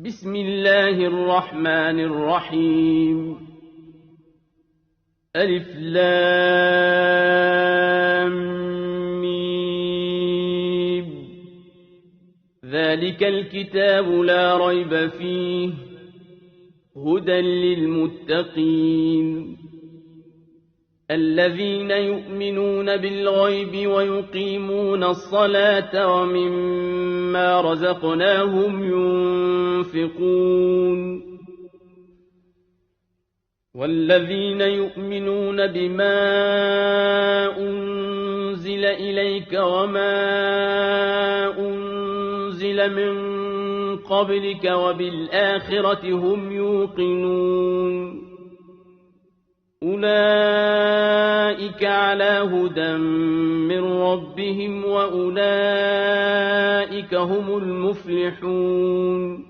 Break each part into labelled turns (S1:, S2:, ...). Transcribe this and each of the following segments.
S1: بسم الله الرحمن الرحيم ألف لام ميم ذلك الكتاب لا ريب فيه هدى للمتقين الذين يؤمنون بالغيب ويقيمون الصلاة ومما رزقناهم ينفقون والذين يؤمنون بما أنزل إليك وما أنزل من قبلك وبالآخرة هم يوقنون أولئك على هدى من ربهم وأولئك هم المفلحون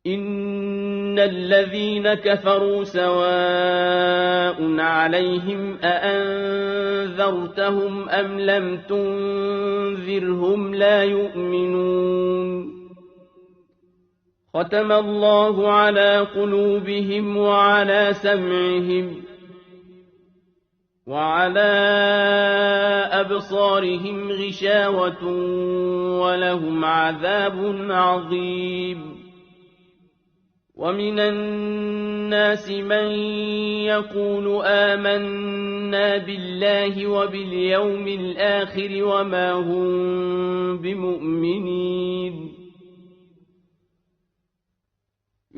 S1: إن الذين كفروا سواء عليهم أأنذرتهم أم لم تنذرهم لا يؤمنون ختم الله على قلوبهم وعلى سمعهم وعلى أبصارهم غشاوة ولهم عذاب عظيم ومن الناس من يقول آمنا بالله وباليوم الآخر وما هم بمؤمنين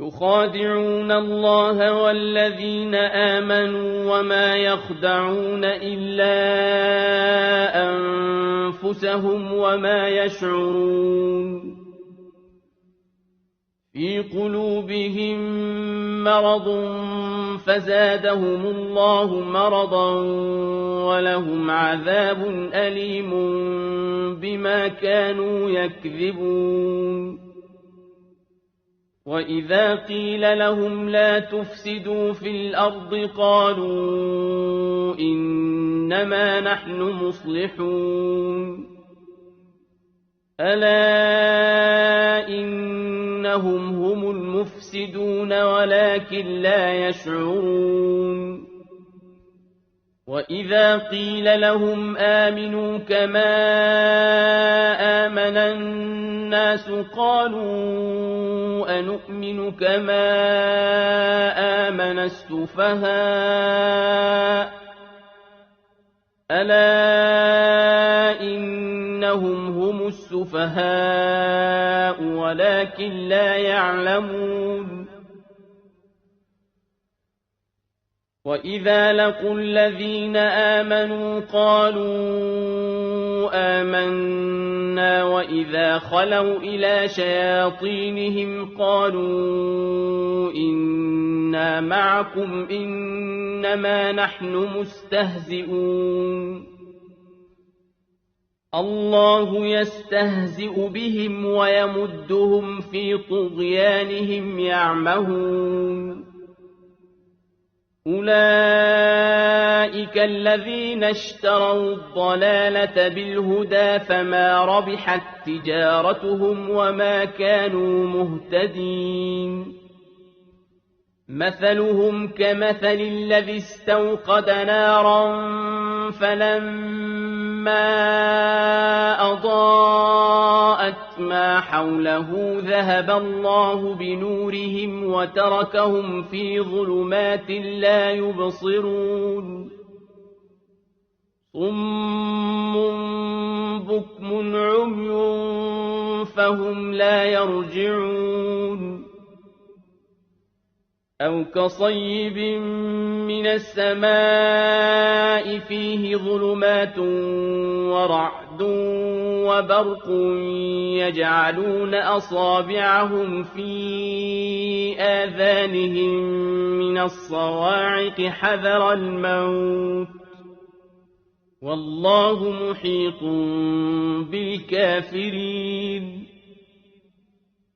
S1: يخادعون الله والذين آمنوا وما يخدعون إلا أنفسهم وما يشعرون في قلوبهم مرض فزادهم الله مرضا ولهم عذاب أليم بما كانوا يكذبون وإذا قيل لهم لا تفسدوا في الأرض قالوا إنما نحن مصلحون ألا إنهم هم المفسدون ولكن لا يشعرون وإذا قيل لهم آمنوا كما آمن الناس قالوا أنؤمن كما آمن السفهاء ألا إنهم هم السفهاء ولكن لا يعلمون وإذا لقوا الذين آمنوا قالوا آمنا وإذا خلوا إلى شياطينهم قالوا إنا معكم إنما نحن مستهزئون الله يستهزئ بهم ويمدهم في طغيانهم يعمهون أولئك الذين اشتروا الضلالة بالهدى فما ربحت تجارتهم وما كانوا مهتدين مثلهم كمثل الذي استوقد نارا فلما أضاءت ما حوله ذهب الله بنورهم وتركهم في ظلمات لا يبصرون صم بكم عمي فهم لا يرجعون أو كصيب من السماء فيه ظلمات ورعد وبرق يجعلون أصابعهم في آذانهم من الصواعق حذر الموت والله محيط بالكافرين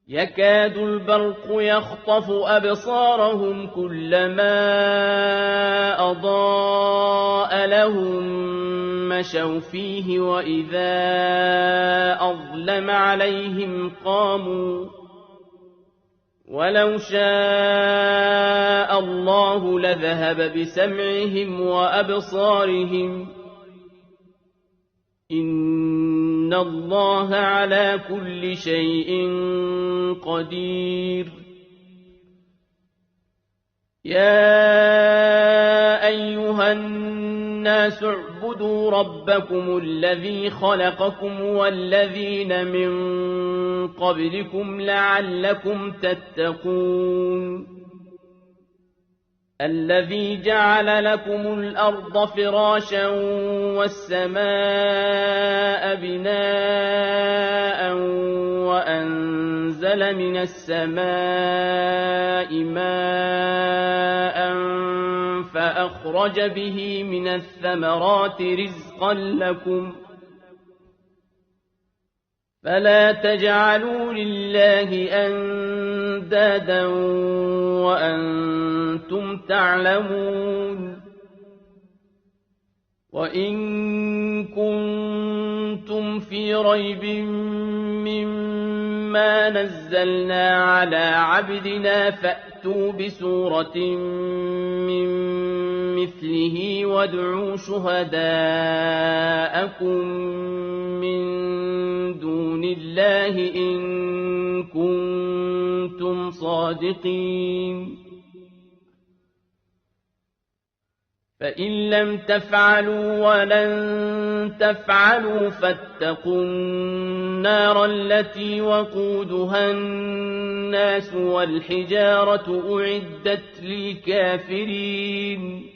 S1: يكاد البرق يخطف أبصارهم كلما أضاء لهم مشوا فيه وإذا أظلم عليهم قاموا ولو شاء الله لذهب بسمعهم وأبصارهم إن الله على كل شيء قدير يا أيها الناس اعبدوا ربكم الذي خلقكم والذين من قبلكم لعلكم تتقون الذي جعل لكم الأرض فراشا والسماء بناء وأنزل من السماء ماء فأخرج به من الثمرات رزقا لكم فلا تجعلوا لله أندادا وأنتم تعلمون وإن كنتم في ريب مما نزلنا على عبدنا فأتوا بسورة من مثله وادعوا شهداءكم من دون الله إن كنتم صادقين فإن لم تفعلوا ولن تفعلوا فاتقوا النار التي وقودها الناس والحجارة أعدت للكافرين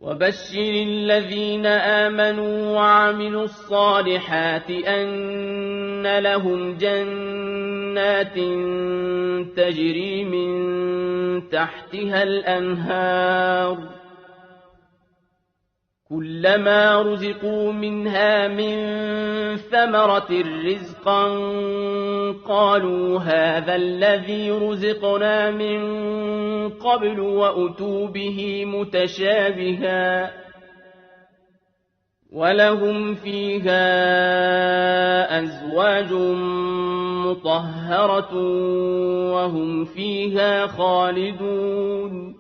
S1: وبشر الذين آمنوا وعملوا الصالحات أن لهم جنات تجري من تحتها الأنهار كلما رزقوا منها من ثمرة رزقا قالوا هذا الذي رزقنا من قبل وأتوا به متشابها ولهم فيها أزواج مطهرة وهم فيها خالدون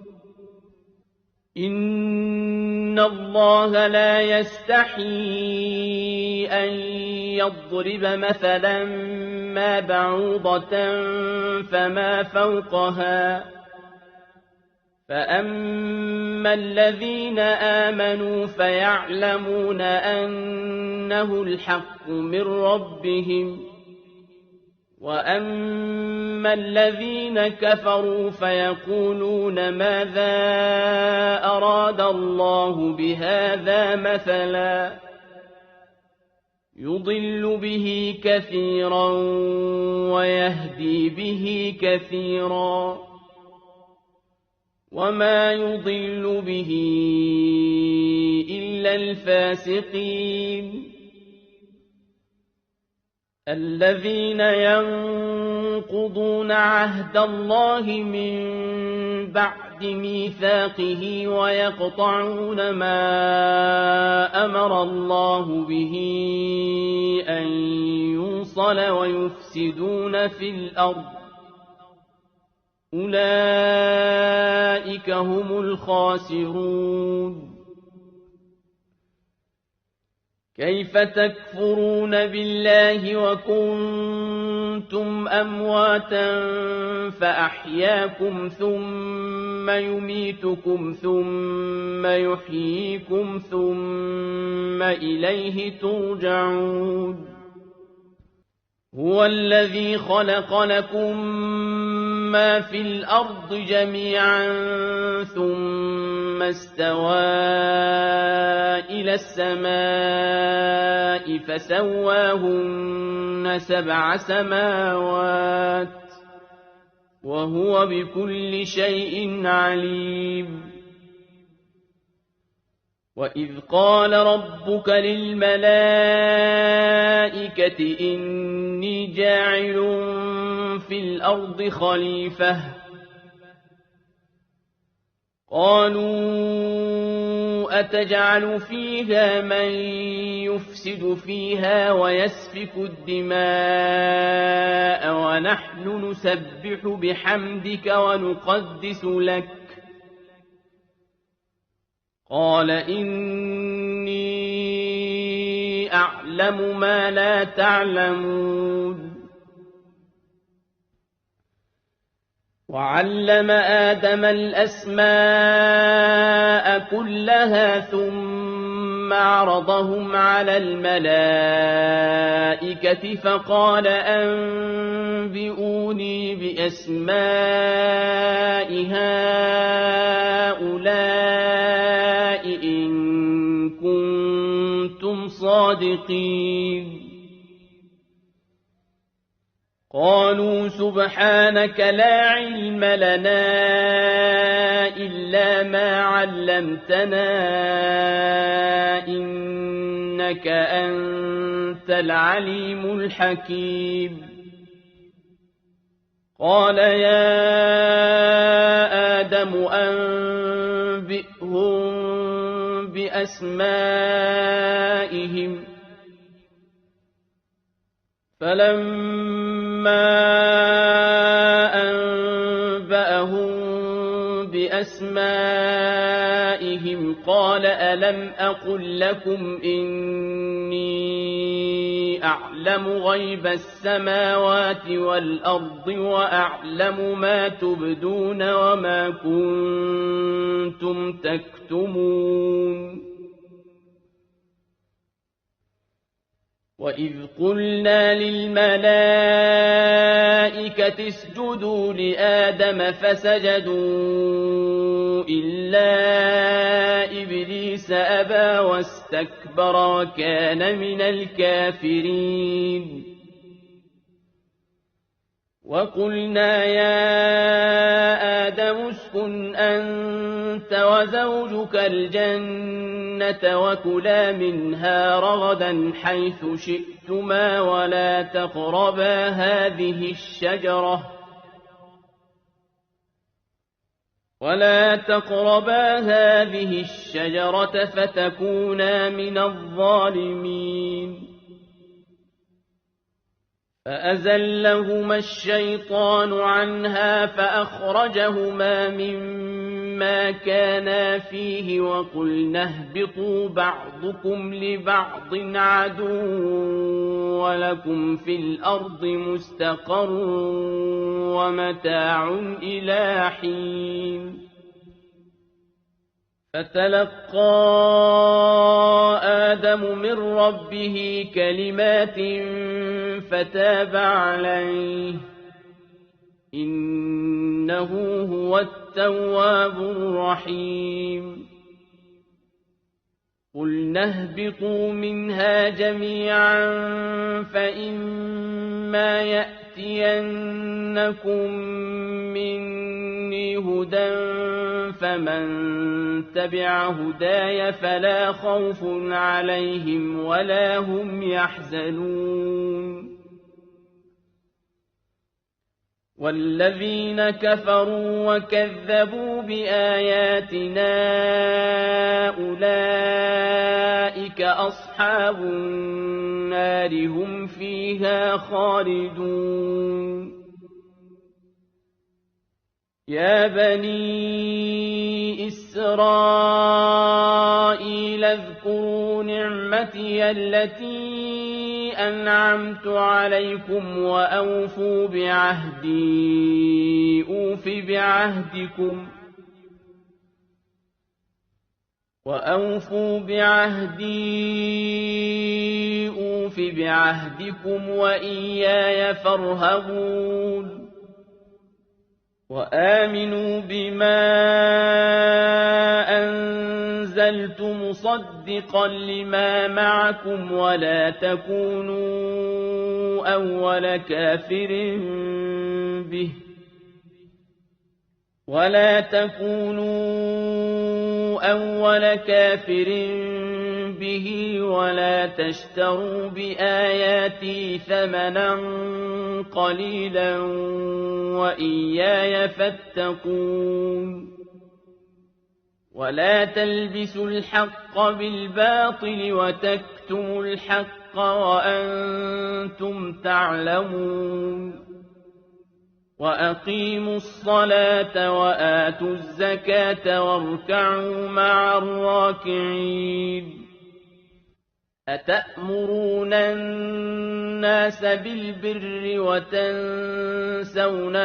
S1: إن الله لا يستحيي أن يضرب مثلا ما بعوضة فما فوقها فأما الذين آمنوا فيعلمون أنه الحق من ربهم وأما الذين كفروا فيقولون ماذا أراد الله بهذا مثلا يضل به كثيرا ويهدي به كثيرا وما يضل به إلا الفاسقين الذين ينقضون عهد الله من بعد ميثاقه ويقطعون ما أمر الله به أن يوصل ويفسدون في الأرض أولئك هم الخاسرون كيف تكفرون بالله وكنتم أمواتا فأحياكم ثم يميتكم ثم يحييكم ثم إليه ترجعون هو الذي خلق لكم ما في الأرض جميعا ثم استوى إلى السماء فسواهن 7 سماوات وهو بكل شيء عليم وإذ قال ربك للملائكة إني جاعل في الأرض خليفة قالوا أتجعل فيها من يفسد فيها ويسفك الدماء ونحن نسبح بحمدك ونقدس لك قال إني أعلم ما لا تعلمون وعلم آدم الأسماء كلها ثم عرضهم على الملائكة فقال أنبئوني بأسماء هؤلاء إن كنتم صادقين قالوا سبحانك لا علم لنا إلا ما علمتنا إنك أنت العليم الحكيم قال يا آدم أنبئهم بأسمائهم فلما أنبأهم بأسمائهم قال ألم أقل لكم إني أعلم غيب السماوات والأرض وأعلم ما تبدون وما كنتم تكتمون وإذ قلنا للملائكة اسجدوا لآدم فسجدوا إلا إبليس أبى واستكبر وكان من الكافرين وقلنا يا آدم اسكن أنت وزوجك الجنة وكلا منها رغدا حيث شئتما ولا تقربا هذه الشجرة فتكونا من الظالمين فأزلهما الشيطان عنها فأخرجهما مما كانا فيه وقلنا اهبطوا بعضكم لبعض عدو ولكم في الأرض مستقر ومتاع إلى حين فتلقى آدم من ربه كلمات فتاب عليه إنه هو التواب الرحيم قلنا اهبطوا منها جميعا فإما يأتينكم مني هدى فمن تبع هداي فلا خوف عليهم ولا هم يحزنون والذين كفروا وكذبوا بآياتنا أولئك أصحاب النار هم فيها خالدون يا بني إسرائيل اذكروا نعمتي التي أنعمت عليكم وأوفوا بعهدي أوف بعهدكم وإياي فارهبون وآمنوا بما أنزلت مصدقا لما معكم ولا تكونوا أول كافر به ولا تشتروا بآياتي ثمنا قليلا وإياي فاتقون ولا تلبسوا الحق بالباطل وتكتموا الحق وأنتم تعلمون وأقيموا الصلاة وآتوا الزكاة واركعوا مع الراكعين أتأمرون الناس بالبر وتنسون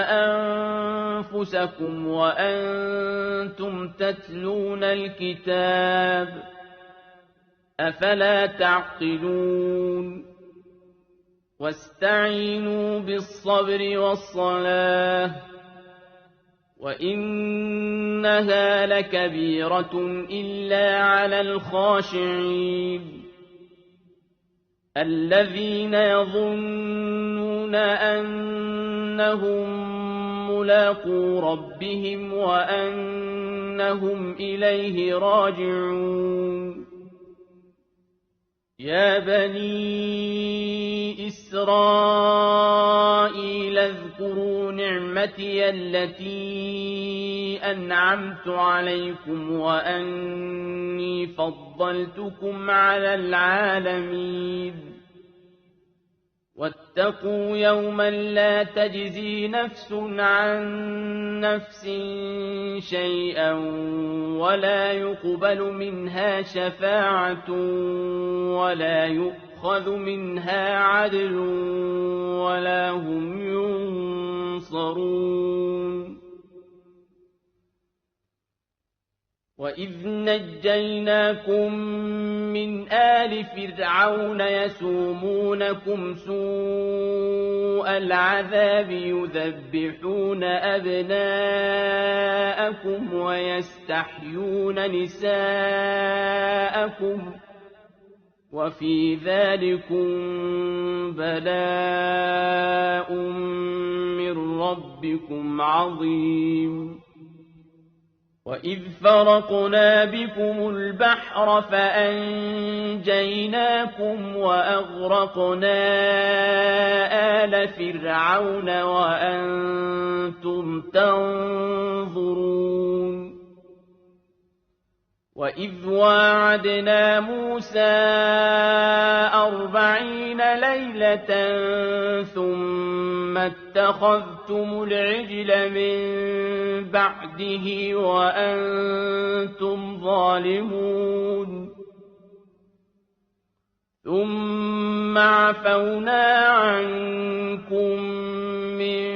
S1: أنفسكم وأنتم تتلون الكتاب أفلا تعقلون واستعينوا بالصبر والصلاة وإنها لكبيرة إلا على الخاشعين الذين يظنون أنهم ملاقو ربهم وأنهم إليه راجعون يا بني إسرائيل اذكروا نعمتي التي أنعمت عليكم وأني فضلتكم على العالمين واتقوا يوما لا تجزي نفس عن نفس شيئا ولا يقبل منها شفاعة ولا يؤخذ منها عدل ولا هم ينصرون وإذ نجيناكم من آل فرعون يسومونكم سوء العذاب يذبحون أبناءكم ويستحيون نساءكم وفي ذلكم بلاء من ربكم عظيم وإذ فرقنا بكم البحر فأنجيناكم وأغرقنا آل فرعون وأنتم تنظرون وإذ واعدنا موسى 40 ليلة ثم اتخذتم العجل من بعده وأنتم ظالمون ثم عفونا عنكم من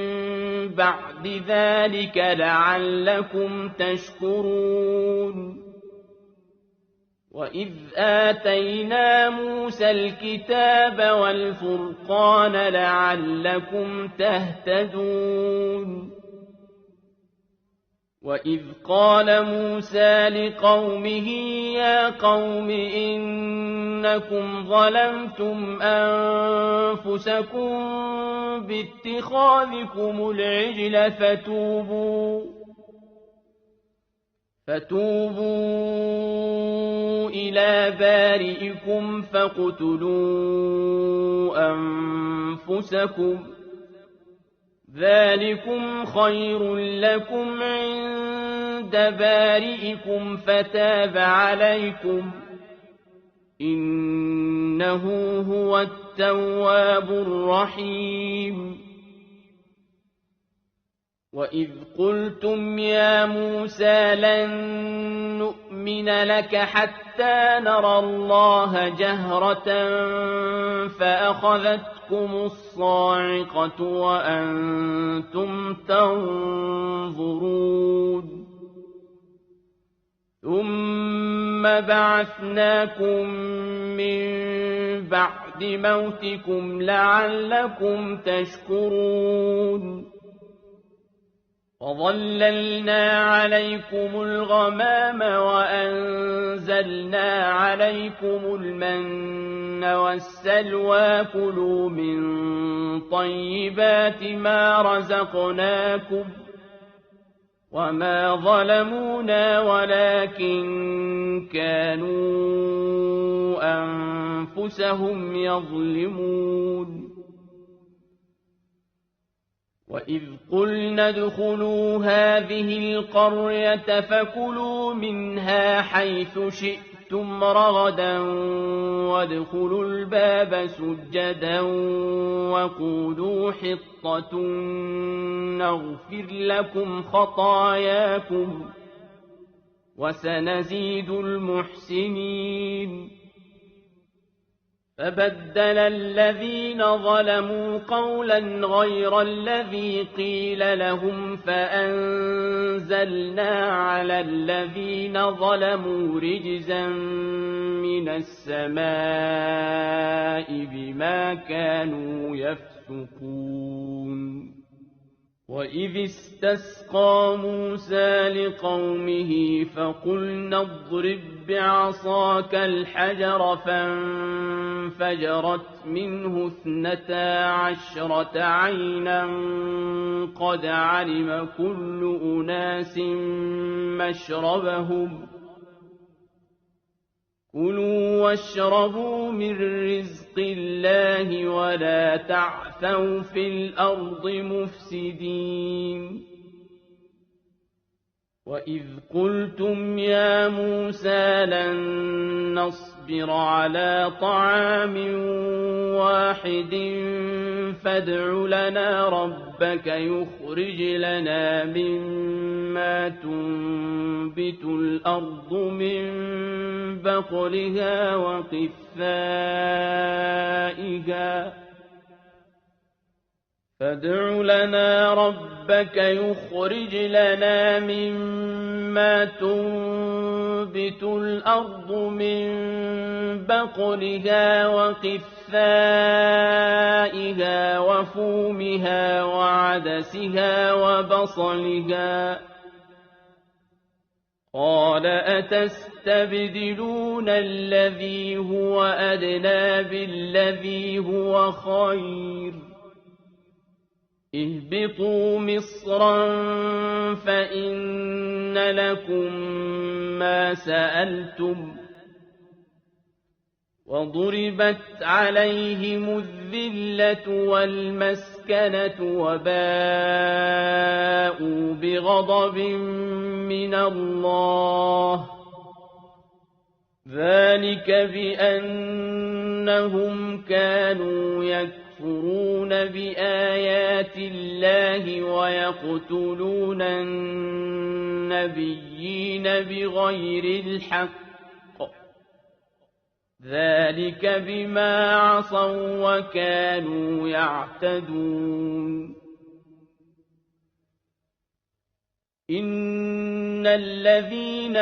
S1: بعد ذلك لعلكم تشكرون وإذ آتينا موسى الكتاب والفرقان لعلكم تهتدون وإذ قال موسى لقومه يا قوم إنكم ظلمتم أنفسكم باتخاذكم العجل فتوبوا إلى بارئكم فاقتلوا أنفسكم ذلكم خير لكم عند بارئكم فتاب عليكم إنه هو التواب الرحيم وإذ قلتم يا موسى لن نؤمن لك حتى نرى الله جهرة فأخذتكم الصاعقة وأنتم تنظرون ثم بعثناكم من بعد موتكم لعلكم تشكرون وظللنا عليكم الغمام وأنزلنا عليكم المن والسلوى كلوا من طيبات ما رزقناكم وما ظلمونا ولكن كانوا أنفسهم يظلمون وإذ قلنا ادخلوا هذه القرية فكلوا منها حيث شئتم شئتم رغدا وادخلوا الباب سجدا وقولوا حطة نغفر لكم خطاياكم وسنزيد المحسنين فبدل الذين ظلموا قولا غير الذي قيل لهم فأنزلنا على الذين ظلموا رجزا من السماء بما كانوا يفسقون وإذ استسقى موسى لقومه فقلنا اضرب بعصاك الحجر فانفجرت منه 12 عينا قد علم كل أناس مشربهم كلوا واشربوا من رزق الله ولا تعثوا في الأرض مفسدين وإذ قلتم يا موسى لن نصبر على طعام واحد فادع لنا ربك يخرج لنا مما تنبت الأرض من بقلها فادع لنا ربك يخرج لنا مما تنبت الأرض من بقلها وقثائها وفومها وعدسها وبصلها قال أتستبدلون الذي هو أدنى بالذي هو خير اهبطوا مصرا فإن لكم ما سألتم وضربت عليهم الذلة والمسكنة وباءوا بغضب من الله ذلك بأنهم كانوا يكفرون بآيات الله ويقتلون النبيين بغير الحق ذلك بما عصوا وكانوا يعتدون إن الذين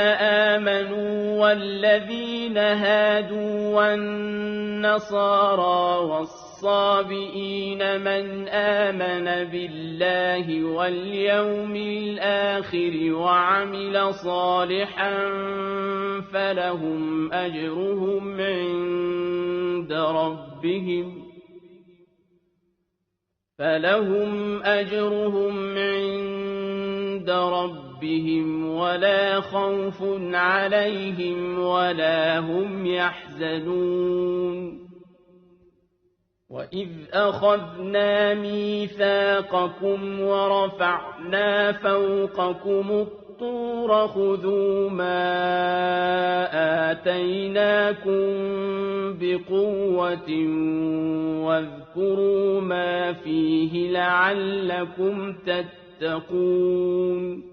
S1: آمنوا والذين هادوا والنصارى والصابئين من آمن بالله واليوم الآخر وعمل صالحا فلهم أجرهم عند ربهم ولا خوف عليهم ولا هم يحزنون وإذ أخذنا ميثاقكم ورفعنا فوقكم الطور خذوا ما آتيناكم بقوة واذكروا ما فيه لعلكم تتقون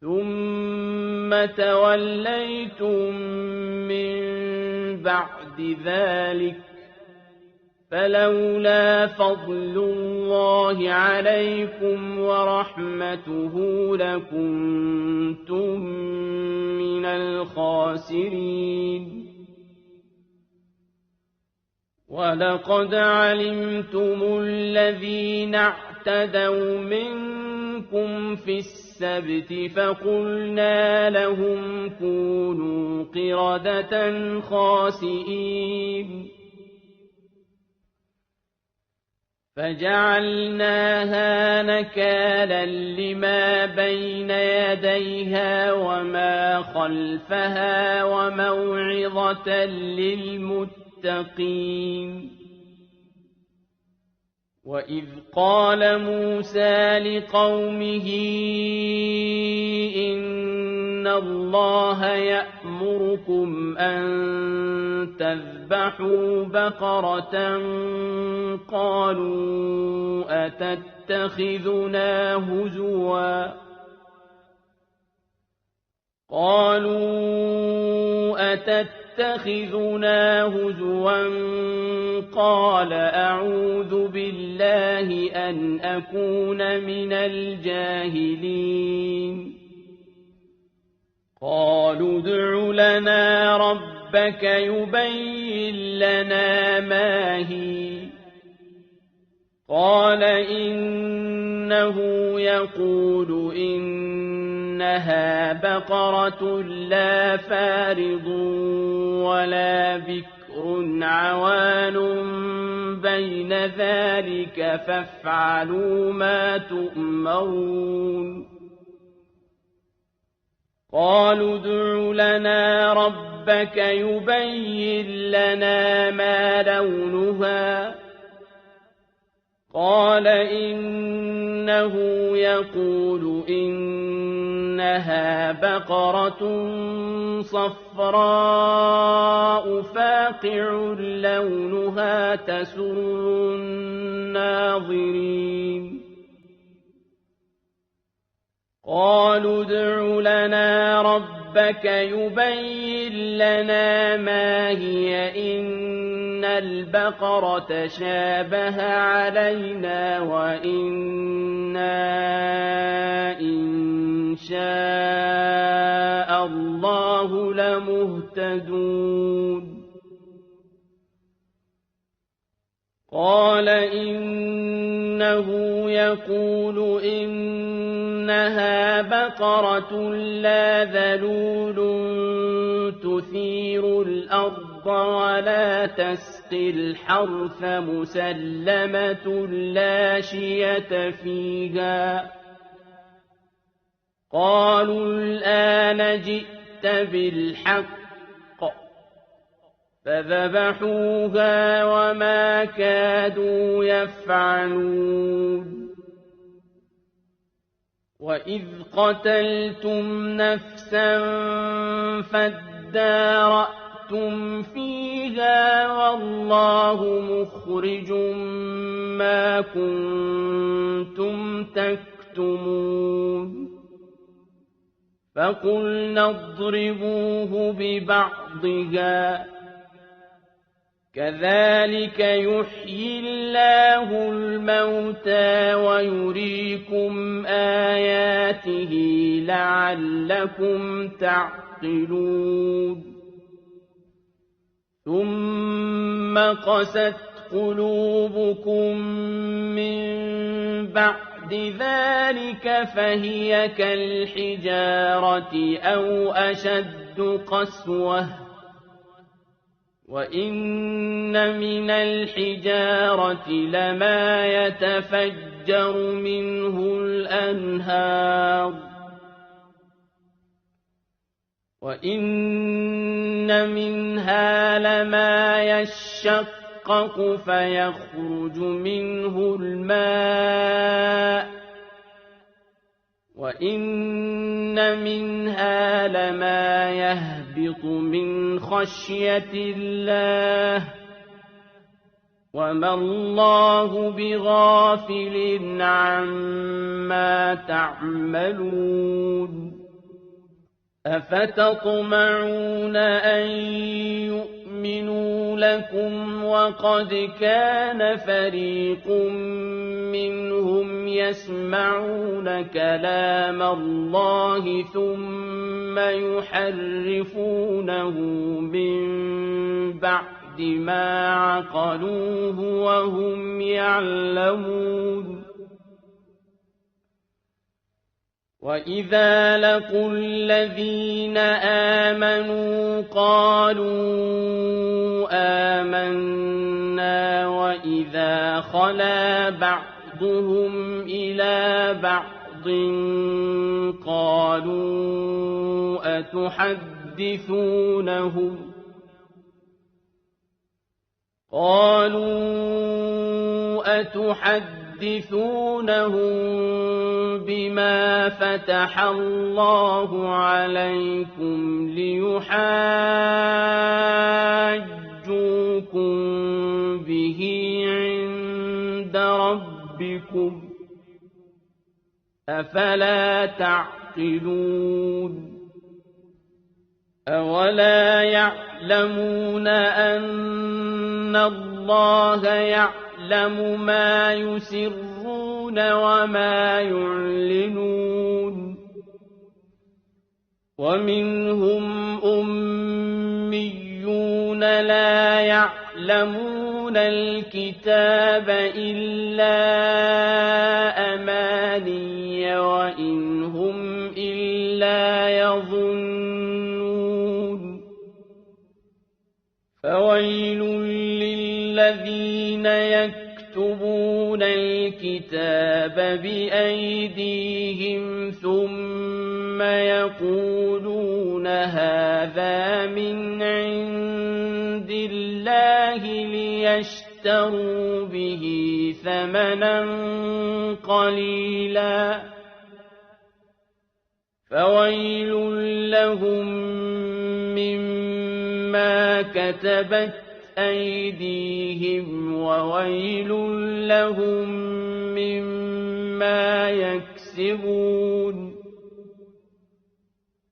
S1: ثم توليتم من بعد ذلك فلولا فضل الله عليكم ورحمته لكنتم من الخاسرين ولقد علمتم الذين اعتدوا منكم في السبت فقلنا لهم كونوا قردة خاسئين فجعلناها نكالا لما بين يديها وما خلفها وموعظة للمتقين وإذ قال موسى لقومه إِنَّ اللَّهَ يَأْمُرُكُمْ أَن تَذْبَحُوا بَقَرَةً قَالُوا أَتَتَّخِذُنَا هُزُوًا قَالَ أَعُوذُ بِاللَّهِ أَنْ أَكُونَ مِنَ الْجَاهِلِينَ قَالُوا ادْعُ لَنَا رَبَّكَ يُبَيِّن لَّنَا مَا هِيَ قَالَ إِنَّهُ يَقُولُ إِنَّهَا بَقَرَةٌ لَّا فَارِضٌ وَلَا بِكْرٌ عَوَانٌ بَيْنَ ذَٰلِكَ فَافْعَلُوا مَا تُؤْمَرُونَ قَالُوا ادْعُ لَنَا رَبَّكَ يُبَيِّن لَّنَا مَا لَوْنُهَا قَالَ إِنَّهُ يَقُولُ إِنَّهَا بَقَرَةٌ صَفْرَاءُ فَاقِعٌ لَّوْنُهَا تَسُرُّ النَّاظِرِينَ قَالُوا ادْعُ لَنَا رَبَّكَ يُبَيِّن لَّنَا مَا هِيَ إِنَّ الْبَقَرَةَ شَابَهَ عَلَيْنَا وَإِنَّا إِن شَاءَ اللَّهُ لَمُهْتَدُونَ قَالَ إِنَّهُ يَقُولُ إِنَّهَا بَقَرَةٌ لَّا ذَلُولٌ تُثِيرُ الْأَرْضَ وَلَا تَسْقِي الْحَرْثَ مُسَلَّمَةٌ لَّا شِيَةَ فِيهَا قَالُوا الْآنَ جِئْتَ بِالْحَقِّ فَذَبَحُوهَا وَمَا كَادُوا يَفْعَلُونَ وَإِذْ قَتَلْتُمْ نَفْسًا فَادَّارَأْتُمْ فِيهَا وَاللَّهُ مُخْرِجٌ مَّا كُنتُمْ تَكْتُمُونَ فَقُلْنَا اضْرِبُوهُ بِبَعْضِهَا كَذَٰلِكَ يُحْيِي اللَّهُ الْمَوْتَىٰ وَيُرِيكُمْ آيَاتِهِ لَعَلَّكُمْ تَعْقِلُونَ ثُمَّ قَسَتْ قُلُوبُكُم مِّن بَعْدِ ذَٰلِكَ فَهِيَ كَالْحِجَارَةِ أَوْ أَشَدُّ قَسْوَةً وَإِنَّ مِنَ الْحِجَارَةِ لَمَا يَتَفَجَّرُ مِنْهُ الْأَنْهَارُ وَإِنَّ مِنْهَا لَمَا يَشَّقَّقُ فَيَخْرُجُ مِنْهُ الْمَاءُ وَإِنَّ مِنْهَا لَمَا يَهْبِطُ مِنْ خَشْيَةِ اللَّهِ وَمَا اللَّهُ بِغَافِلٍ عَمَّا تَعْمَلُونَ أَفَتَطْمَعُونَ أَن يُؤْمِنُوا لَكُمْ وَقَدْ كَانَ فَرِيقٌ مِّنْهُمْ يَسْمَعُونَ كَلَامَ اللَّهِ ثُمَّ يُحَرِّفُونَهُ مِن بَعْدِ مَا عَقَلُوهُ وَهُمْ يَعْلَمُونَ وَإِذَا لَقُوا الَّذِينَ آمَنُوا قَالُوا آمَنَّا وَإِذَا خَلَا بَعْضُهُمْ إِلَىٰ بَعْضٍ قَالُوا أَتُحَدِّثُونَهُم تحدثونهم بما فتح الله عليكم ليحاجوكم به عند ربكم أفلا تعقلون أولا يعلمون أن الله يعلم ما يسرون وما يعلنون ومنهم أميون لا يعلمون الكتاب إلا أماني وإن هم إلا يظنون فويل للذين يكتبون الكتاب بأيديهم ثم يقولون هذا من عند الله ليشتروا به ثمنا قليلا فويل لهم مما كتبت أيديهم وويل لهم مما يكسبون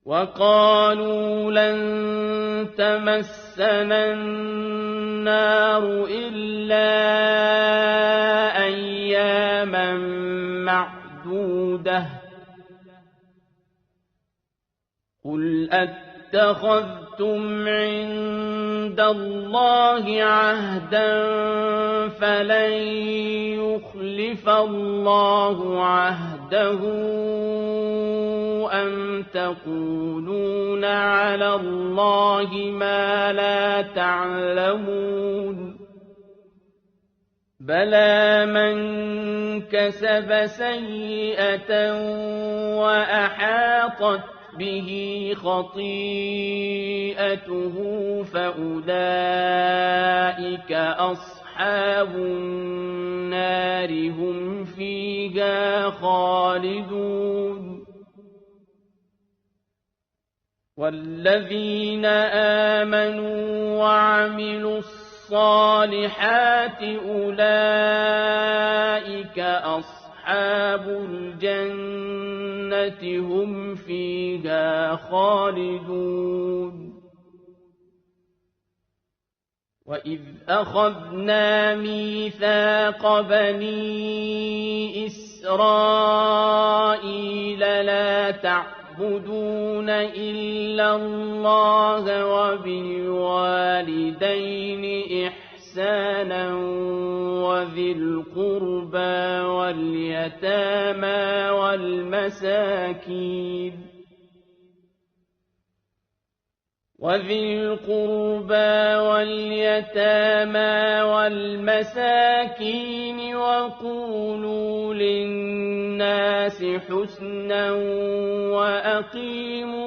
S1: وقالوا لن تمسنا النار إلا أياما معدودة قل اتخذتم عند الله عهدا فلن يخلف الله عهده أم تقولون على الله ما لا تعلمون بلى من كسب سيئة وأحاطت به خطيئته فأولئك أصحاب النار هم فيها خالدون والذين آمنوا وعملوا الصالحات أولئك أصحاب الجنة هم فيها خالدون وإذ أخذنا ميثاق بني إسرائيل لا تعبدون إلا الله وبالوالدين إحسانا وذي القربى واليتامى والمساكين وقولوا للناس حسنا وأقيموا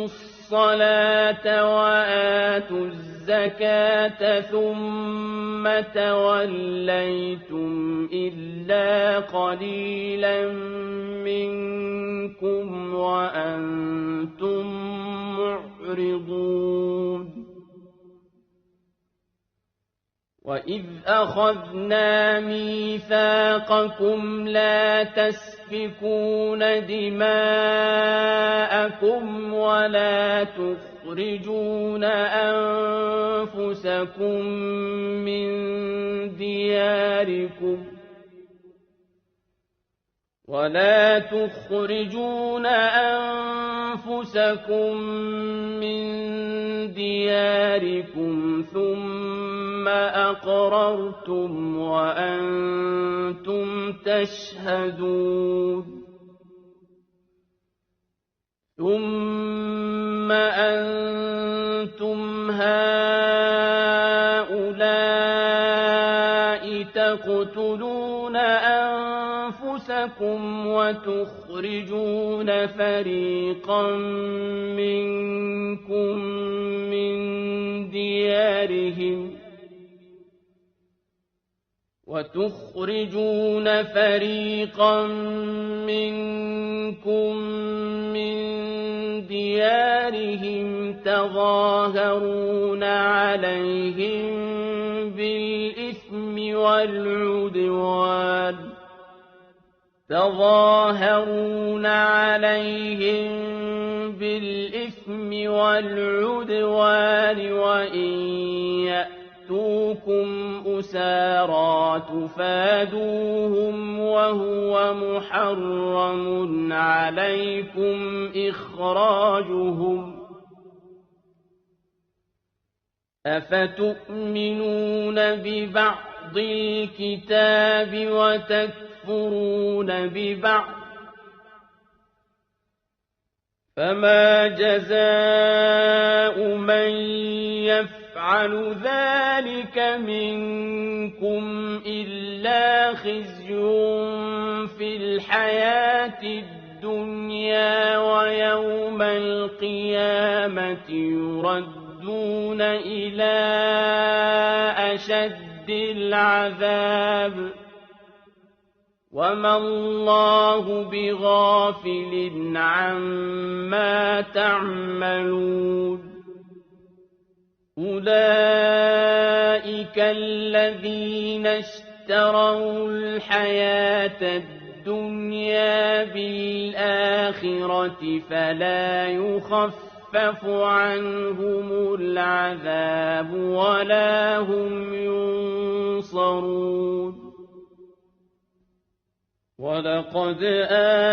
S1: الصلاة وآتوا الزكاة ثم توليتم إلا قليلا منكم وأنتم معرضون وإذ أخذنا ميثاقكم لا تسفكون دماءكم ولا تخرجون أنفسكم من دياركم ثم أقررتم وأنتم تشهدون ثم أنتم هؤلاء تقتلون أنفسكم وتخرجون فريقا منكم من وتخرجون فريقا منكم من ديارهم تظاهرون عليهم بالإثم والعدوان وإن يأتوكم أسارى تفادوهم وهو محرم عليكم إخراجهم أفتؤمنون ببعض الكتاب وتكفرون ببعض فما جزاء من يفعل ذلك منكم إلا خزي في الحياة الدنيا ويوم القيامة يردون إلى أشد العذاب وما الله بغافل عما تعملون أولئك الذين اشتروا الحياة الدنيا بالآخرة فلا يخفف عنهم العذاب ولا هم ينصرون ولقد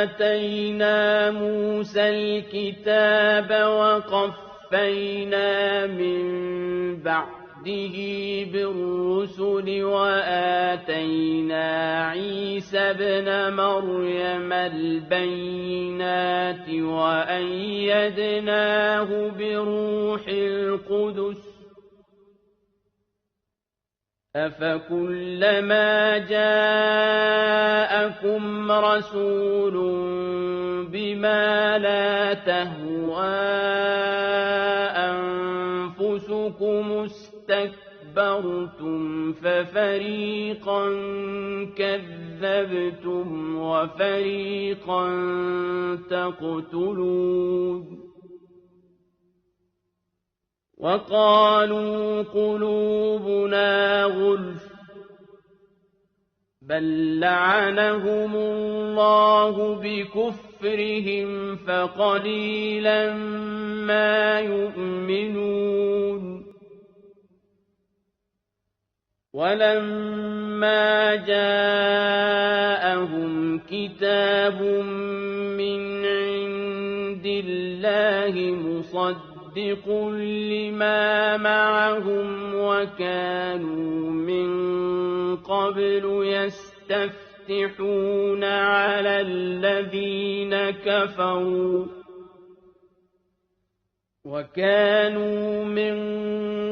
S1: آتينا موسى الكتاب وقفينا من بعده بالرسل وآتينا عيسى ابن مريم البينات وأيدناه بروح القدس أفكلما جاءكم رسول بما لا تهوى أنفسكم استكبرتم ففريقا كذبتم وفريقا تقتلون وقالوا قلوبنا غلف بل لعنهم الله بكفرهم فقليلا ما يؤمنون ولما جاءهم كتاب من عند الله مصدق لما معهم وكانوا من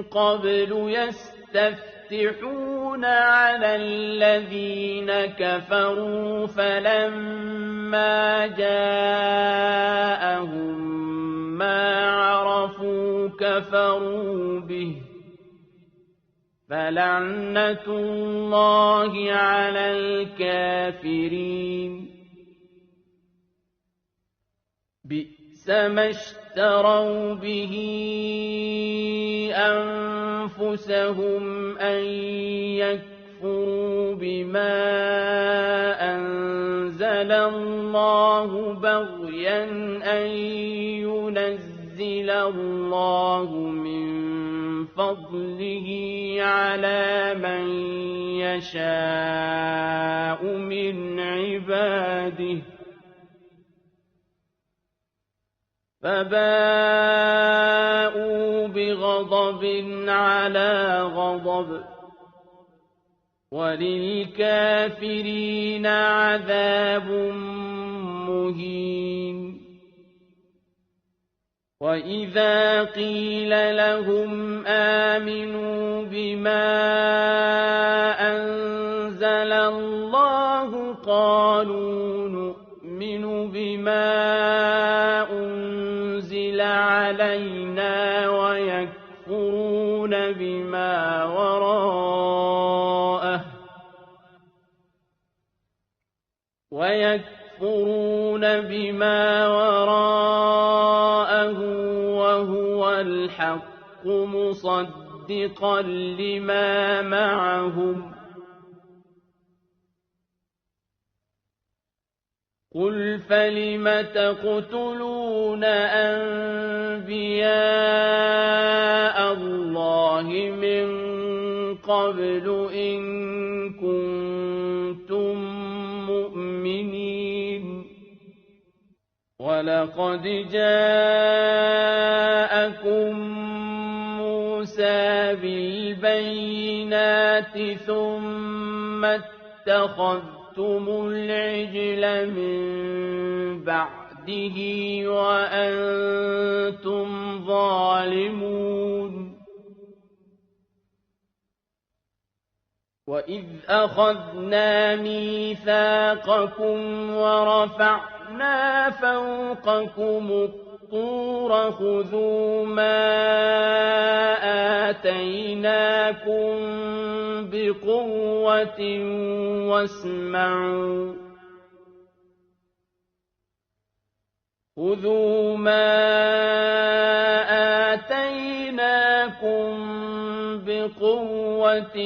S1: قبل يستفتحون على الذين كفروا فلما جاءهم ما عرفوا كفروا به فلعنة الله على الكافرين بئس ما اشتروا به أنفسهم أن يكفروا بما أنزل الله بغيا أن ينزل الله من فضله على من يشاء من عباده فباءوا بغضب على غضب وللكافرين عذاب مهين وإذا قيل لهم آمنوا بما أنزل الله قالوا نؤمن بما أنزل علينا ويكفرون بما وراءه ويكفرون بما وراءه وهو الحق مصدقا لما معهم قل فلم تقتلون أنبياء الله من قبل إن كنتم مؤمنين ولقد جاءكم موسى بالبينات ثم اتخذتم العجل من بعده وأنتم ظالمون وإذ أخذنا ميثاقكم ورفعنا فوقكم الطور خذوا ما آتيناكم بقوة واسمعوا خذوا ما آتيناكم بقوة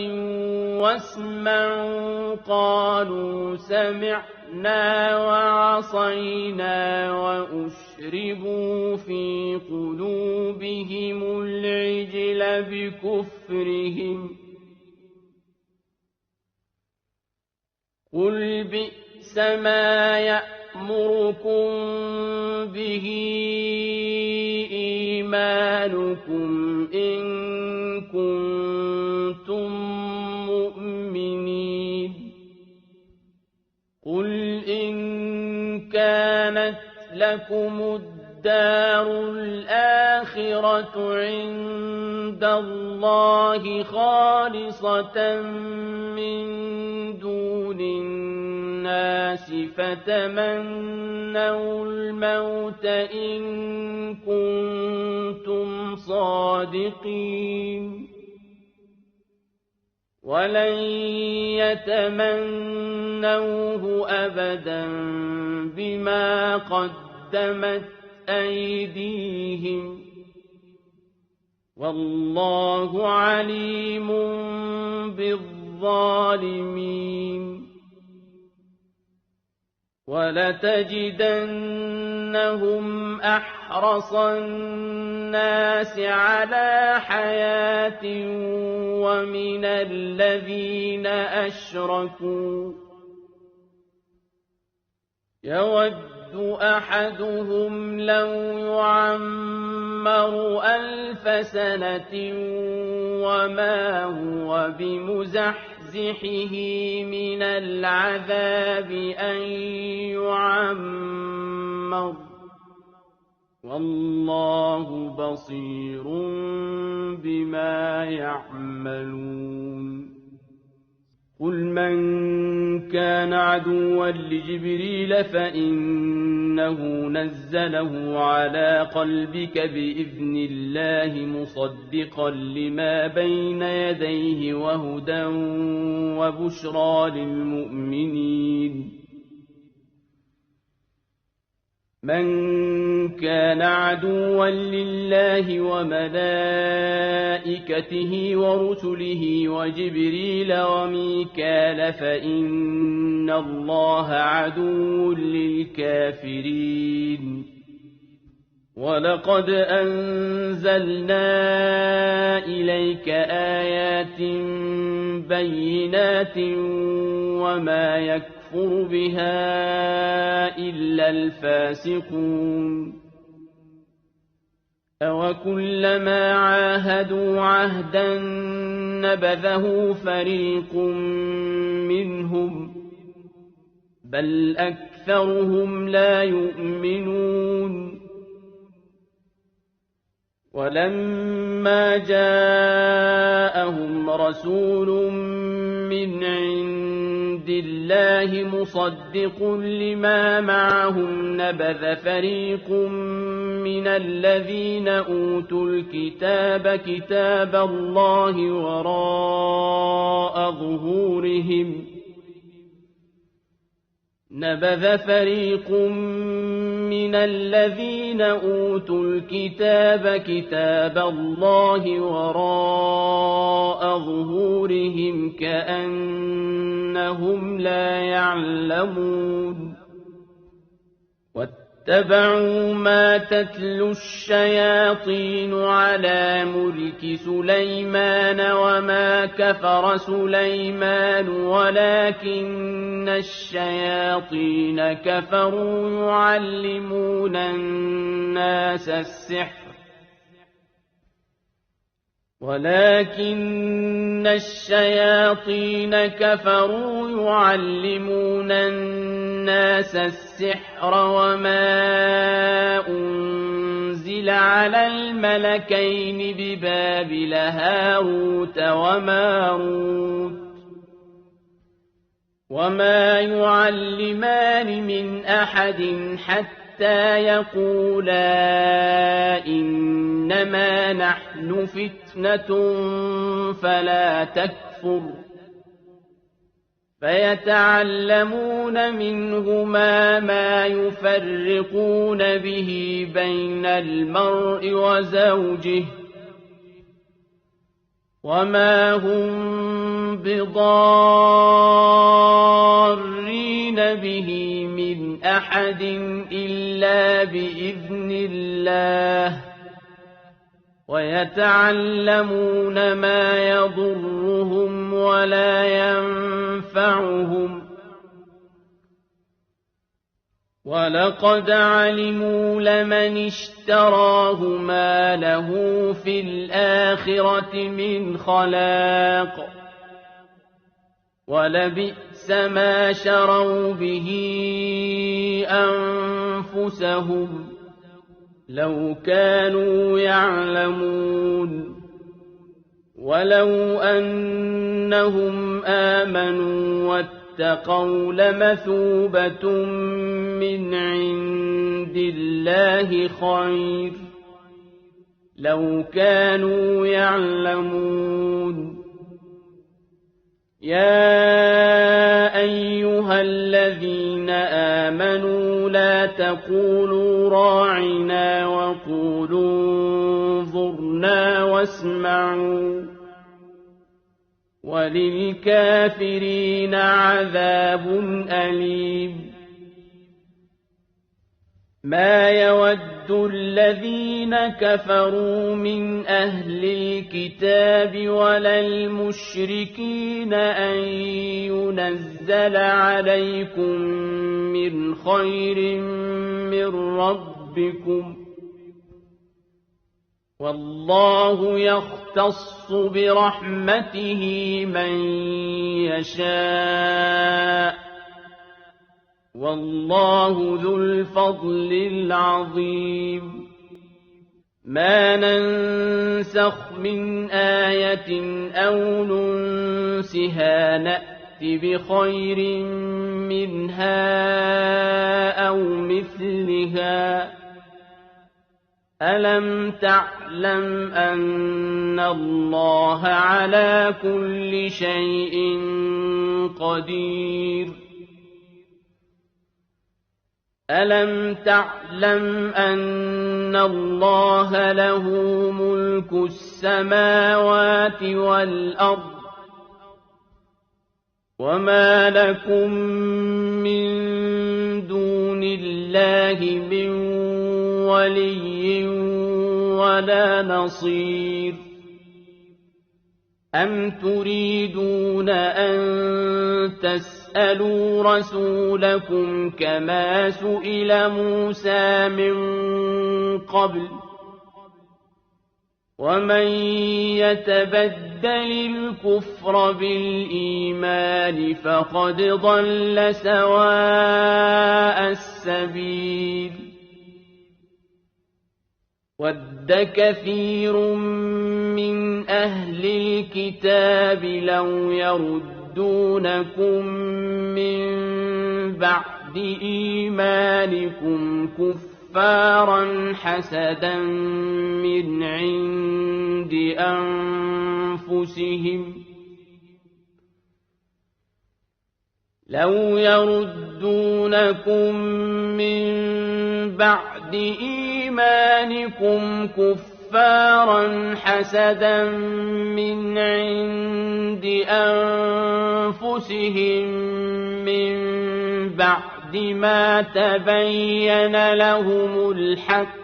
S1: واسمعوا قالوا سمعنا وعصينا وأشربوا في قلوبهم العجل بكفرهم قل بئس ما يأمركم به إيمانكم إن كنتم مؤمنين قل إن كانت لكم الدار الآخرة عند الله خالصة من دون الناس فتمنوا الموت إن كنتم صادقين ولن يتمنوه أبدا بما قدمت أيديهم والله عليم بالظالمين ولتجدنهم أحرص الناس على حياة ومن الذين أشركوا يود أحدهم لو يعمر 1000 سنة وما هو بمزحزحه من العذاب أن يعمر والله بصير بما يعملون قل من كان عدوا لجبريل فإنه نزله على قلبك بإذن الله مصدقا لما بين يديه وهدى وبشرى للمؤمنين من كان عدوا لله وملائكته ورسله وجبريل وميكال فإن الله عدو للكافرين ولقد أنزلنا إليك آيات بينات وما يكفر بها إلا الفاسقون أوكلما عاهدوا عهدا نبذه فريق منهم بل أكثرهم لا يؤمنون ولما جاءهم رسول من عند الله مصدق لما معهم نبذ فريق من الذين أوتوا الكتاب كتاب الله وراء ظهورهم نبذ فريق من الذين أوتوا الكتاب كتاب الله وراء ظهورهم كأنهم لا يعلمون واتبعوا ما تتلو الشياطين على ملك سليمان وما كفر سليمان ولكن الشياطين كفروا يعلمون الناس السحر وما أنزل على الملكين ببابل هاروت وماروت وما يعلمان من أحد حتى يقولا إنما نحن فتنة فلا تكفر فيتعلمون منهما ما يفرقون به بين المرء وزوجه وما هم بضارين به من أحد إلا بإذن الله ويتعلمون ما يضرهم ولا ينفعهم ولقد علموا لمن اشتراه ما له في الآخرة من خلاق ولبئس ما شروا به أنفسهم لو كانوا يعلمون ولو أنهم آمنوا واتقوا لمثوبة من عند الله خير لو كانوا يعلمون يا أيها الذين آمنوا لا تقولوا راعنا وقولوا انظرنا واسمعوا وللكافرين عذاب أليم ما يود الذين كفروا من أهل الكتاب ولا المشركين أن ينزل عليكم من خير من ربكم والله يختص برحمته من يشاء والله ذو الفضل العظيم ما ننسخ من آية أو ننسها نأت بخير منها أو مثلها ألم تعلم أن الله على كل شيء قدير ألم تعلم أن الله له ملك السماوات والأرض وما لكم من دون الله من ولي ولا نصير أم تريدون أن تسألوا رسولكم كما سئل موسى من قبل ومن يتبدل الكفر بالإيمان فقد ضل سواء السبيل ود كثير من أهل الكتاب لو يردونكم من بعد إيمانكم كفارا حسدا من عند أنفسهم لو يردونكم من بعد إيمانكم كفارا حسدا من عند أنفسهم من بعد ما تبين لهم الحق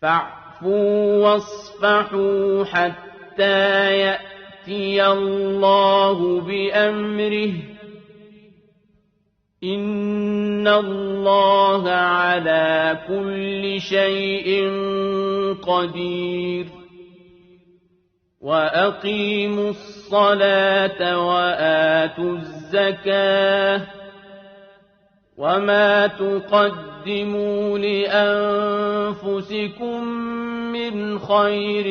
S1: فاعفوا واصفحوا حتى يأتي الله بأمره إن الله على كل شيء قدير وأقيموا الصلاة وآتوا الزكاة وما تقدموا لأنفسكم من خير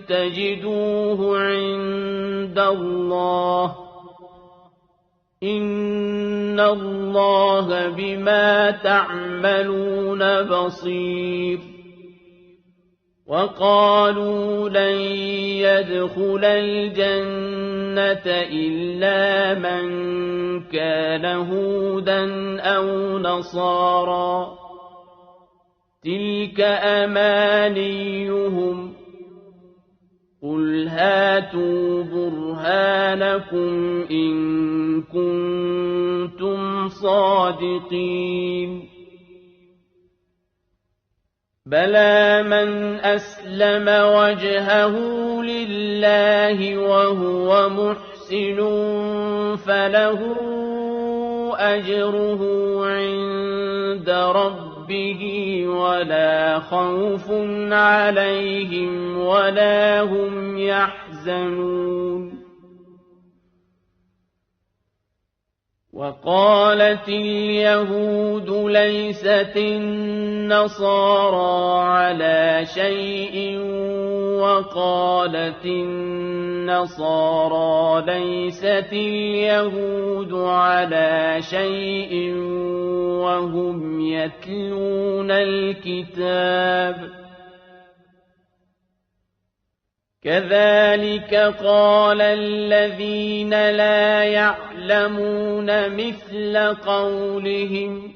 S1: تجدوه عند الله إن الله بما تعملون بصير وقالوا لن يدخل الجنة إلا من كان هودا أو نصارى تلك أمانيهم قل هاتوا برهانكم إن كنتم صادقين بلى من أسلم وجهه لله وهو محسن فله أجره عند ربه ولا خوف عليهم ولا هم يحزنون وقالت اليهود ليست النصارى على شيء وقالت النصارى ليست اليهود على شيء وهم يتلون الكتاب كذلك قال الذين لا يعلمون مثل قولهم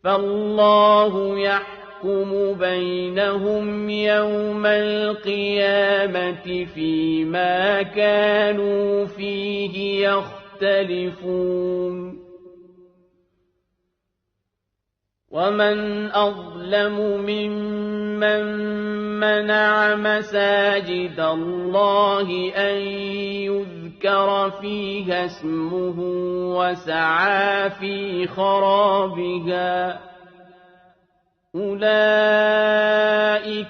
S1: فالله يحكم بينهم يوم القيامة فيما كانوا فيه يختلفون ومن أظلم ممن منع مساجد الله أن يذكر فيها اسمه وسعى في خرابها أولئك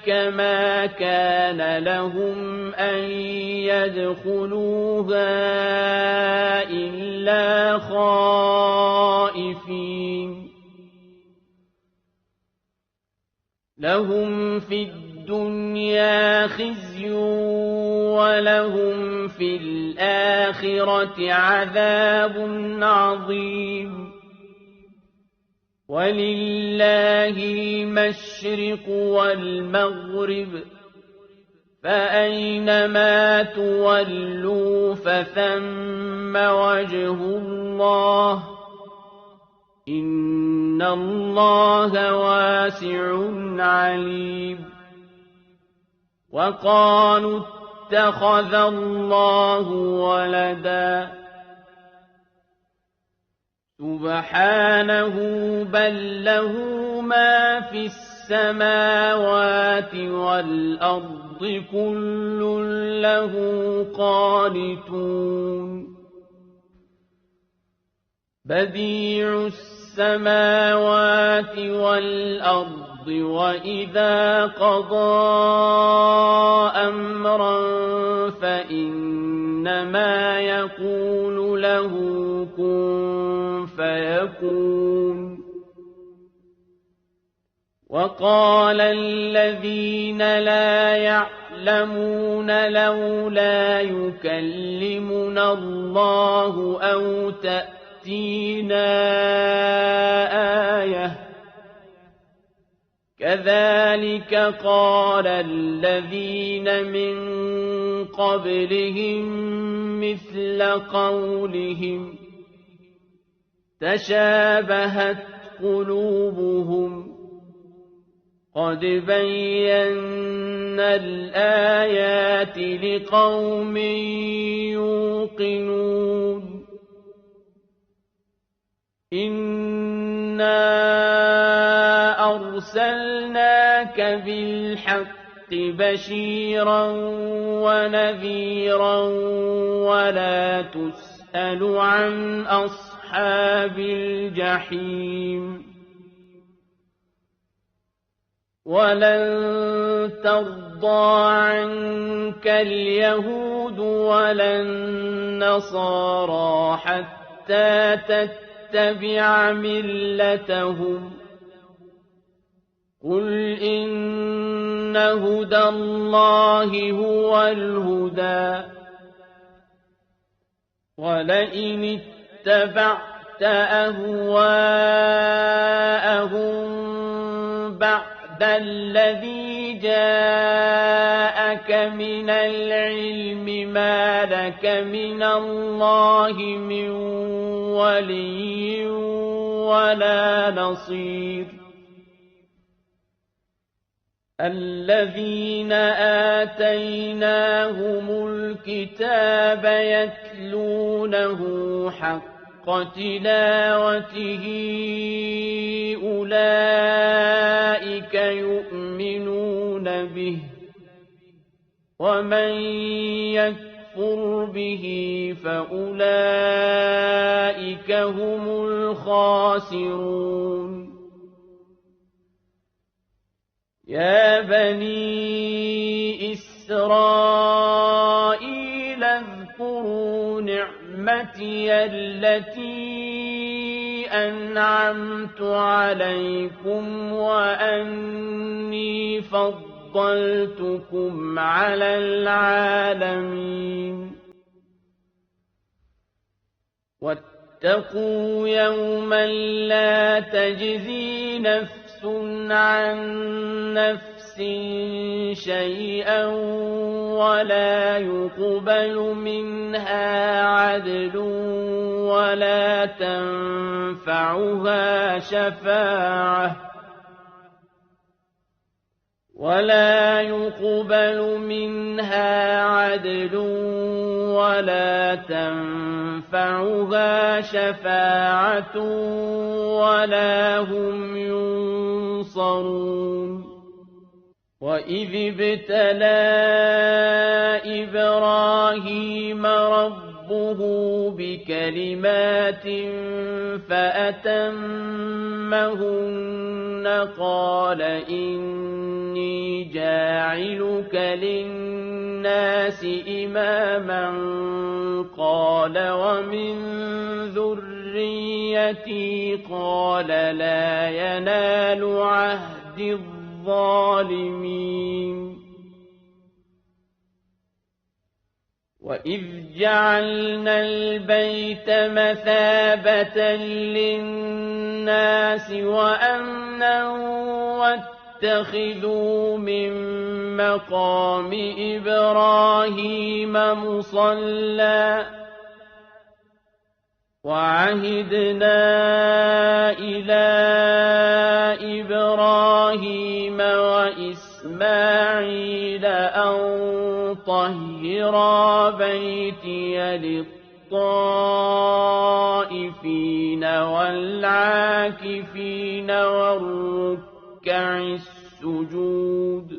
S1: ما كان لهم أن يدخلوها إلا خائفين لهم في الدنيا خزي ولهم في الآخرة عذاب عظيم ولله المشرق والمغرب فأينما تولوا فثم وجه الله إن الله واسع عليم وقالوا اتخذ الله ولدا سبحانه بل له ما في السماوات والأرض كل له قانتون بديع السماوات والأرض وإذا قضى أمرا فإنما يقول له كن فيكون وقال الذين لا يعلمون لولا يكلمنا الله أو تأتينا آية كذلك قال الذين من قبلهم مثل قولهم تشابهت قلوبهم قد بينا الآيات لقوم يوقنون إنا أرسلناك بالحق بشيرا ونذيرا ولا تسأل عن أصحاب الجحيم ولن ترضى عنك اليهود ولا النصارى حتى تتبع ملتهم قل إن هدى الله هو الهدى ولئن اتبعت أهواءهم بعد الذي جاءك من العلم ما لك من الله من ولي ولا نصير الذين آتيناهم الكتاب يتلونه حق تلاوته أولئك يؤمنون به ومن يكفر به فأولئك هم الخاسرون يا بني إسرائيل اذكروا نعمتي التي أنعمت عليكم وأني فضلتكم على العالمين واتقوا يوما لا تجزي نفس عن نفس شيئا ولا يقبل منها عدل ولا تنفعها شفاعة ولا هم ينصرون وإذ ابتلى إبراهيم ربه بكلمات فأتمهن قال إني جاعلك للناس إماما قال ومن ذريتي قال لا ينال عهد الظالمين وإذ جعلنا البيت مثابة للناس وأمنا واتخذوا من مقام إبراهيم مصلى وعهدنا إلى إبراهيم وإسماعيل أن طهرا بيتي للطائفين والعاكفين والركع السجود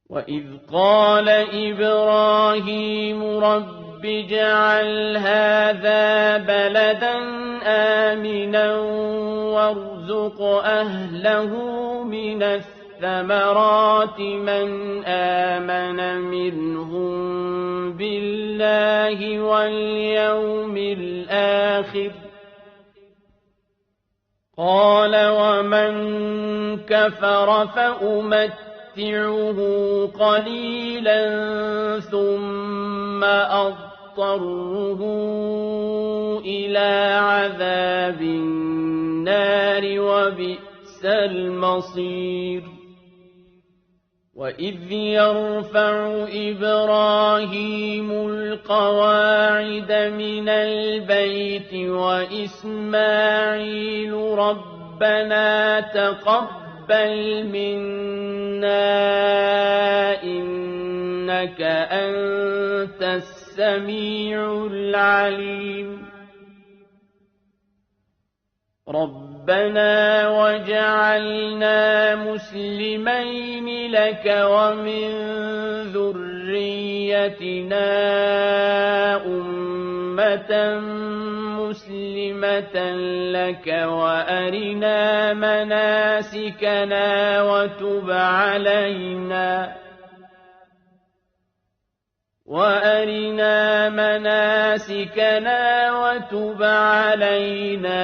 S1: وإذ قال إبراهيم رب اجعل هذا بلدا آمنا وارزق أهله من الثمرات من آمن منهم بالله واليوم الآخر قال ومن كفر فأمتعه قليلا ثم فاضطروه إلى عذاب النار وبئس المصير وإذ يرفع إبراهيم القواعد من البيت وإسماعيل ربنا تقبل منا إنك أنت السميع العليم ربنا وجعلنا مسلمين لك ومن ذريتنا أمة مسلمة لك وأرنا مناسكنا وتب علينا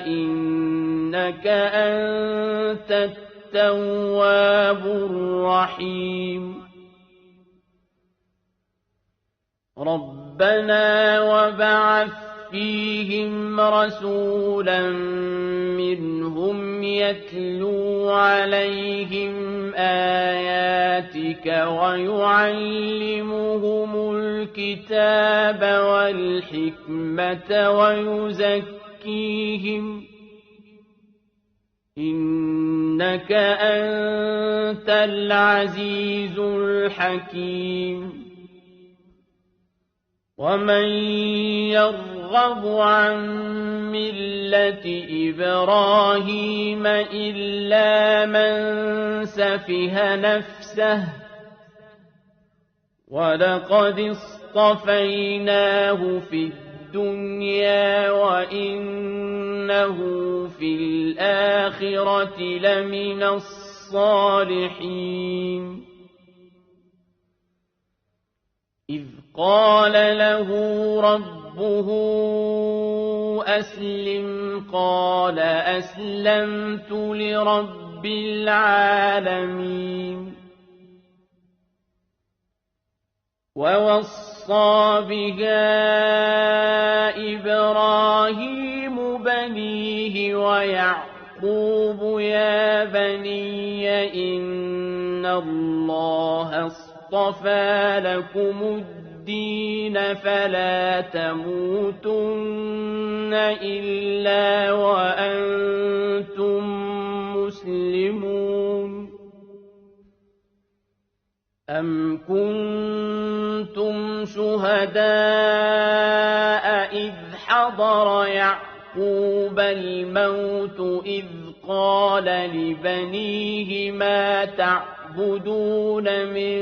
S1: إنك أنت التواب الرحيم ربنا وابعث فيهم رسولا منهم يتلو عليهم آياتك ويعلمهم الكتاب والحكمة ويزكيهم إنك أنت العزيز الحكيم ومن يرغب عن ملة إبراهيم إلا من سفه نفسه ولقد اصطفيناه في الدنيا وإنه في الآخرة لمن الصالحين إذ قال له ربه أسلم قال أسلمت لرب العالمين ووصى بها إبراهيم بنيه ويعقوب يا بني إن الله اصطفى لكم الدين فلا تموتن إلا وأنتم مسلمون أم كنتم شهداء إذ حضر يعقوب الموت إذ قال لبنيه ما تعبدون من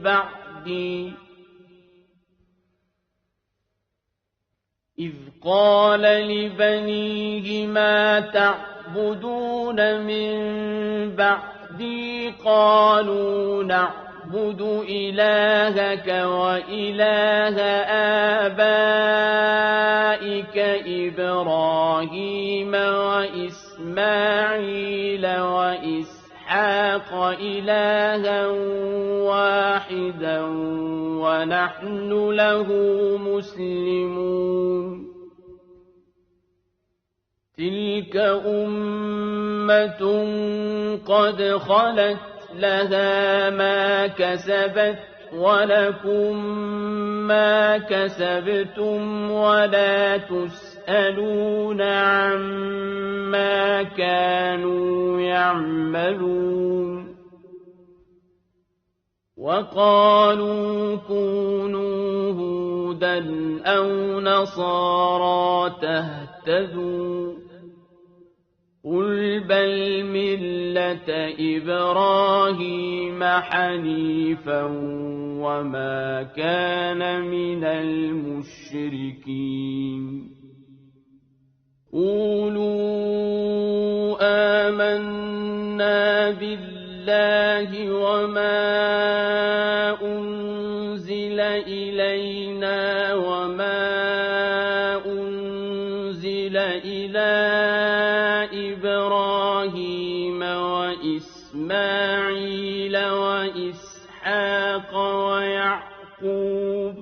S1: بعدي إذ قال لبنيه ما تعبدون من بعدي قالوا نعبد إلهك وإله آبائك إبراهيم وإسماعيل وإسحاق إلها واحدا ونحن له مسلمون تلك أمة قد خلت لها ما كسبت ولكم ما كسبتم ولا تسألون عما كانوا يعملون وقالوا كونوا هودا أو نصارى تهتدوا قل بل ملة إبراهيم حنيفا وما كان من المشركين قولوا آمنا بالله وما أنزل إلينا وما أنزل إلى إبراهيم وإسماعيل وإسحاق ويعقوب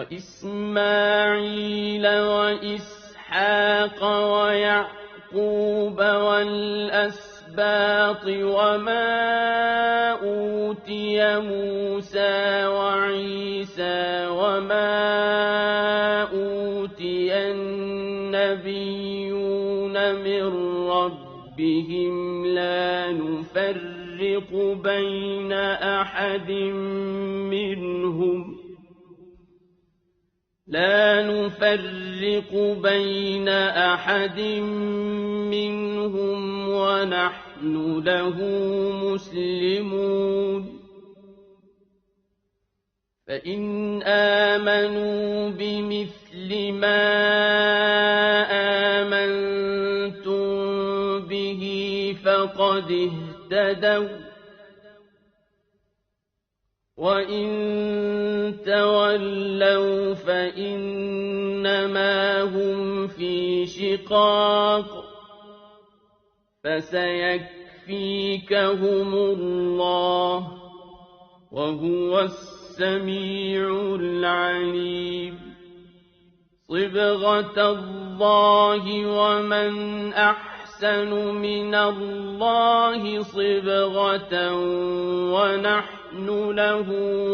S1: وإسماعيل وإسحاق ويعقوب والأسباط وما أوتي موسى وعيسى وما أوتي النبيون من ربهم لا نفرق بين أحد منهم ونحن له مسلمون فإن آمنوا بمثل ما آمنتم به فقد اهتدوا وإن تولوا فإنما هم في شقاق فسيكفيكهم الله وهو السميع العليم صبغة الله ومن أحسن من الله صبغة ونحن له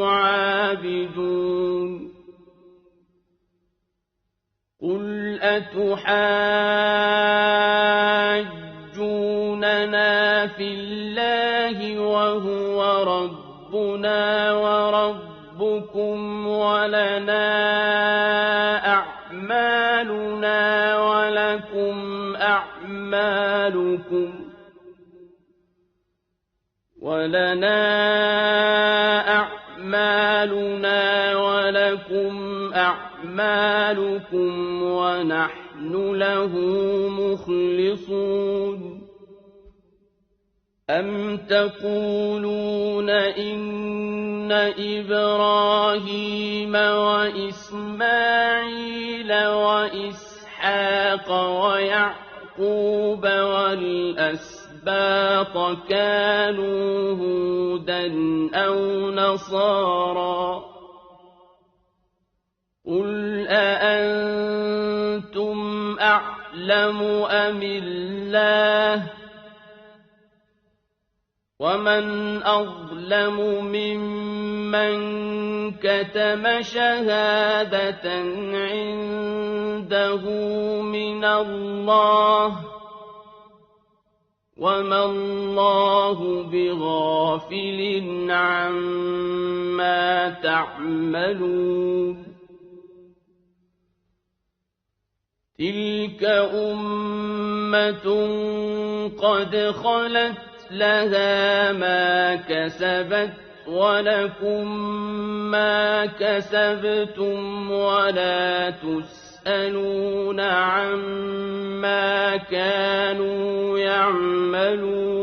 S1: عابدون قل أتحاجوننا في الله وهو ربنا وربكم ولنا أعمالنا ولكم أعمالكم ونحن له مخلصون أم تقولون إن إبراهيم وإسماعيل وإسحاق ويعقوب والأسباط كانوا هودا أو نصارى قل أأنتم أعلم أم الله ومن أظلم ممن كتم شهادة عنده من الله وما الله بغافل عما تعملون تلك أمة قد خلت لها ما كسبت ولكم ما كسبتم ولا تسألون عما كانوا يعملون